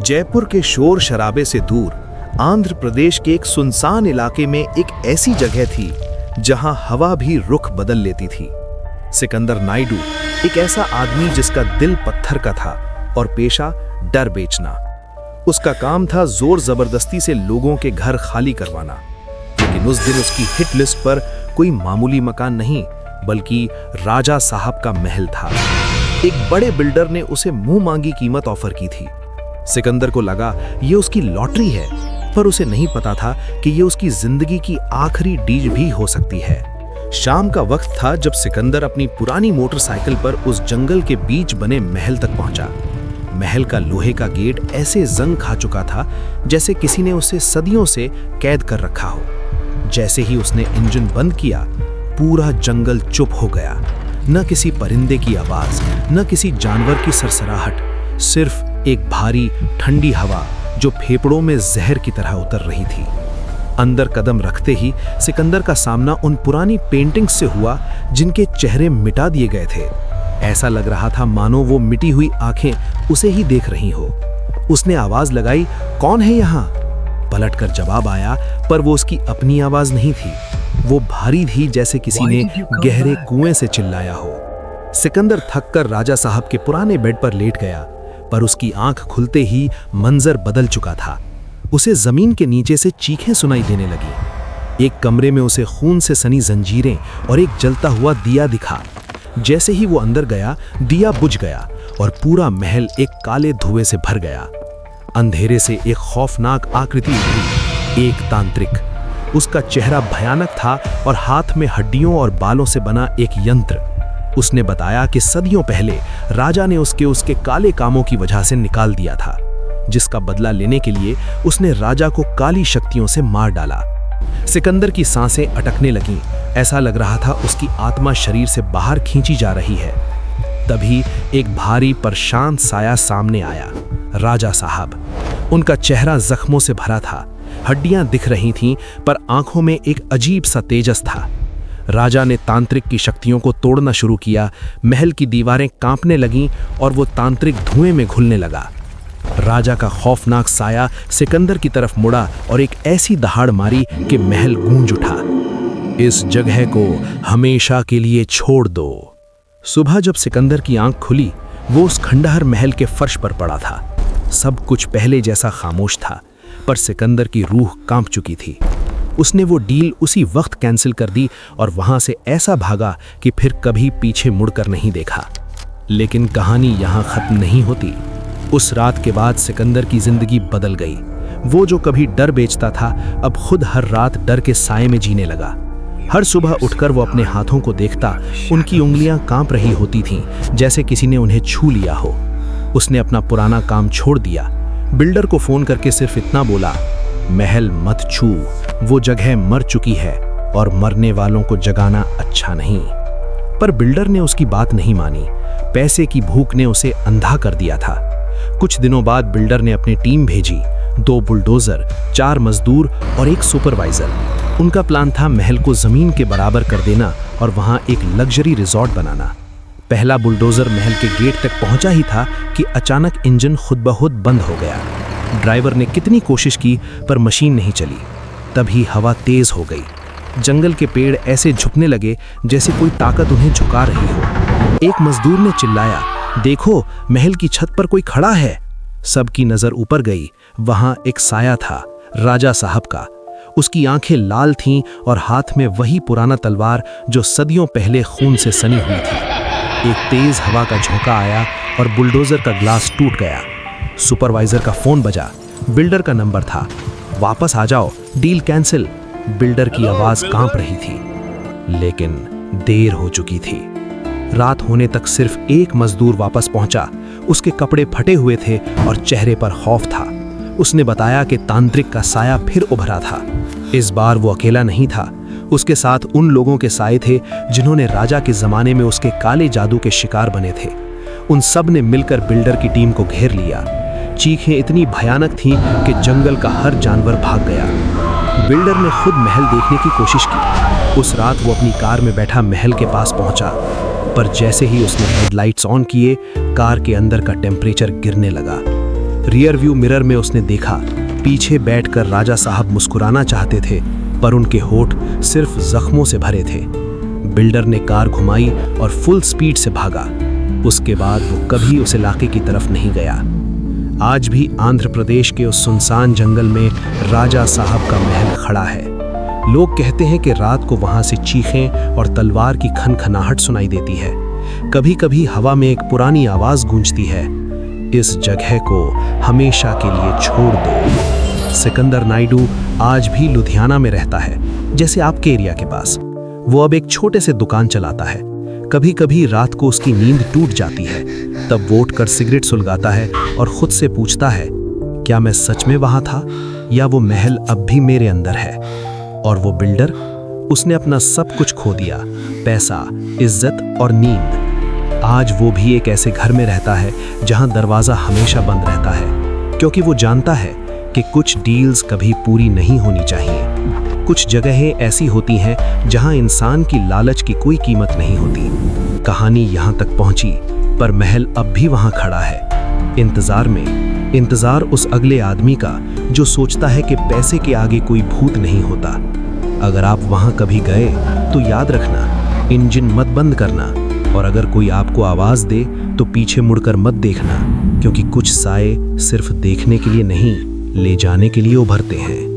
जयपुर के शोर शराबे से दूर आंध्र प्रदेश के एक सुनसान इलाके में एक ऐसी जगह थी जहां हवा भी रुख बदल लेती थी। सिकंदर नायडू एक ऐसा आदमी जिसका दिल पत्थर का था और पेशा डर बेचना। उसका काम था जोर जबरदस्ती से लोगों के घर खाली करवाना। लेकिन उस दिन उसकी हिट लिस्ट पर कोई मामूली मकान नहीं बल्कि राजा साहब का महल था। एक बड़े बिल्डर ने उसे मुंह मांगी कीमत ऑफर की थी। सिकंदर को लगा ये उसकी लॉटरी है, पर उसे नहीं पता था कि ये उसकी जिंदगी की आखिरी डील भी हो सकती है। शाम का वक्त था जब सिकंदर अपनी पुरानी मोटरसाइकिल पर उस जंगल के बीच बने महल तक पहुंचा। महल का लोहे का गेट ऐसे जंग खा चुका था जैसे किसी ने उसे सदियों से कैद कर रखा हो। जैसे ही उसने इंजन बंद किया, पूरा जंगल चुप हो गया। न किसी परिंदे की आवाज, न किसी जानवर की सरसराहट, सिर्फ एक भारी ठंडी हवा जो फेफड़ों में जहर की तरह उतर रही थी। अंदर कदम रखते ही सिकंदर का सामना उन पुरानी पेंटिंग्स से हुआ जिनके चेहरे मिटा दिए गए थे। ऐसा लग रहा था मानो वो मिटी हुई आंखें उसे ही देख रही हो। उसने आवाज लगाई, कौन है यहाँ? पलटकर जवाब आया, पर वो उसकी अपनी आवाज नहीं थी। वो भारी थी जैसे किसी ने गहरे कुएं से चिल्लाया हो। सिकंदर थककर राजा साहब के पुराने बेड पर लेट गया, पर उसकी आंख खुलते ही मंजर बदल चुका था। उसे जमीन के नीचे से चीखें सुनाई देने लगी। एक कमरे में उसे खून से सनी जंजीरें और एक जलता हुआ दिया दिखा। जैसे ही वो अंदर गया, दिया बुझ गया और पूरा महल एक काले धुएं से भर गया। अंधेरे से एक खौफनाक आकृति उभरी, एक तांत्रिक। उसका चेहरा भयानक था और हाथ में हड्डियों और बालों से बना एक यंत्र। उसने बताया कि सदियों पहले राजा ने उसके काले कामों की वजह से निकाल दिया था, जिसका बदला लेने के लिए उसने राजा को काली शक्तियों से मार डाला। सिकंदर की सांसें अटकने लगीं। ऐसा लग रहा था उसकी आत्मा शरीर से बाहर खींची जा रही है। तभी एक भारी पर शांत साया सामने आया, राजा साहब। उनका चेहरा जख्मों से भरा था, हड्डियां दिख रही थीं, पर आंखों में एक अजीब सा तेजस था। राजा ने तांत्रिक की शक्तियों को तोड़ना शुरू किया। महल की दीवारें कांपने लगीं और वो तांत्रिक धुएं में घुलने लगा। राजा का खौफनाक साया सिकंदर की तरफ मुड़ा और एक ऐसी दहाड़ मारी कि महल गूंज उठा। इस जगह को हमेशा के लिए छोड़ दो। सुबह जब सिकंदर की आंख खुली, वो उस खंडहर महल के फर्श पर पड़ा था। सब कुछ पहले जैसा खामोश था, पर सिकंदर की रूह कांप चुकी थी। उसने वो डील उसी वक्त कैंसिल कर दी और वहां से ऐसा भागा कि फिर कभी पीछे मुड़कर नहीं देखा। लेकिन कहानी यहां खत्म नहीं होती। उस रात के बाद सिकंदर की जिंदगी बदल गई। वो जो कभी डर बेचता था, अब खुद हर रात डर के साए में जीने लगा। हर सुबह उठकर वो अपने हाथों को देखता, उनकी उंगलियां कांप रही होती थीं, जैसे किसी ने उन्हें छू लिया हो। उसने अपना पुराना काम छोड़ दिया। बिल्डर को फोन करके सिर्फ इतना बोला, महल मत छू, वो जगह मर चुकी है और मरने वालों को जगाना अच्छा नहीं। पर बिल्डर ने उसकी बात नहीं मानी। पैसे की भूख ने उसे अंधा कर दिया था। कुछ दिनों बाद बिल्डर ने अपनी टीम भेजी, 2 बुलडोजर, 4 मजदूर और एक सुपरवाइजर। उनका प्लान था महल को जमीन के बराबर कर देना और वहां एक लग्जरी रिजॉर्ट बनाना। पहला बुलडोजर महल के गेट तक पहुंचा ही था कि अचानक इंजन खुद ब खुद बंद हो गया। ड्राइवर ने कितनी कोशिश की, पर मशीन नहीं चली। तभी हवा तेज हो गई। जंगल के पेड़ ऐसे झुकने लगे जैसे कोई ताकत उन्हें झुका रही हो। एक मजदूर ने चिल्लाया, देखो, महल की छत पर कोई खड़ा है। सबकी नजर ऊपर गई। वहां एक साया था, राजा साहब का। उसकी आंखें लाल थीं और हाथ में वही पुराना तलवार जो सदियों पहले खून से सनी हुई थी। एक तेज हवा का झोंका आया और बुलडोजर का ग्लास टूट गया। सुपरवाइजर का फोन बजा। बिल्डर का नंबर था। वापस आ जाओ, डील कैंसिल। बिल्डर की आवाज कांप रही थी, लेकिन देर हो चुकी थी। रात होने तक सिर्फ एक मजदूर वापस पहुंचा। उसके कपड़े फटे हुए थे और चेहरे पर खौफ था। उसने बताया कि तांत्रिक का साया फिर उभरा था। इस बार वो अकेला नहीं था। उसके साथ उन लोगों के साए थे जिन्होंने राजा के जमाने में उसके काले जादू के शिकार बने थे। उन सब ने मिलकर बिल्डर की टीम को घेर लिया। चीखें इतनी भयानक थीं कि जंगल का हर जानवर भाग गया। बिल्डर ने खुद महल देखने की कोशिश की। उस रात वो अपनी कार में बैठा महल के पास पहुंचा, पर जैसे ही उसने हेडलाइट्स ऑन किए, कार के अंदर का टेम्परेचर गिरने लगा। रियर व्यू मिरर में उसने देखा, पीछे बैठकर राजा साहब मुस्कुराना चाहते थे, पर उनके होठ सिर्फ जख्मों से भरे थे। बिल्डर ने कार घुमाई और फुल स्पीड से भागा। उसके बाद वो कभी उस इलाके की तरफ नहीं गया। आज भी आंध्र प्रदेश के उस सुनसान जंगल में राजा साहब का महल खड़ा है। लोग कहते हैं कि रात को वहां से चीखें और तलवार की खनखनाहट सुनाई देती है। कभी कभी हवा में एक पुरानी आवाज गूंजती है, इस जगह को हमेशा के लिए छोड़ दो। सिकंदर नायडू आज भी लुधियाना में रहता है, जैसे आपके एरिया के पास। वो अब एक छोटे से दुकान चलाता है। कभी कभी रात को उसकी नींद टूट जाती है, तब वो उठकर सिगरेट सुलगाता है और खुद से पूछता है, क्या मैं सच में वहां था या वो महल अब भी मेरे अंदर है? और वो बिल्डर, उसने अपना सब कुछ खो दिया, पैसा, इज्जत और नींद। आज वो भी एक ऐसे घर में रहता है जहां दरवाजा हमेशा बंद रहता है, क्योंकि वो जानता है कि कुछ डील्स कभी पूरी नहीं होनी चाहिए। कुछ जगहें ऐसी होती हैं जहां इंसान की लालच की कोई कीमत नहीं होती। कहानी यहां तक पहुंची, पर महल अब भी वहां खड़ा है, इंतजार में। इंतजार उस अगले आदमी का जो सोचता है कि पैसे के आगे कोई भूत नहीं होता। अगर आप वहां कभी गए तो याद रखना, इंजन मत बंद करना, और अगर कोई आपको आवाज दे तो पीछे मुड़कर मत देखना, क्योंकि कुछ साए सिर्फ देखने के लिए नहीं, ले जाने के लिए उभरते हैं।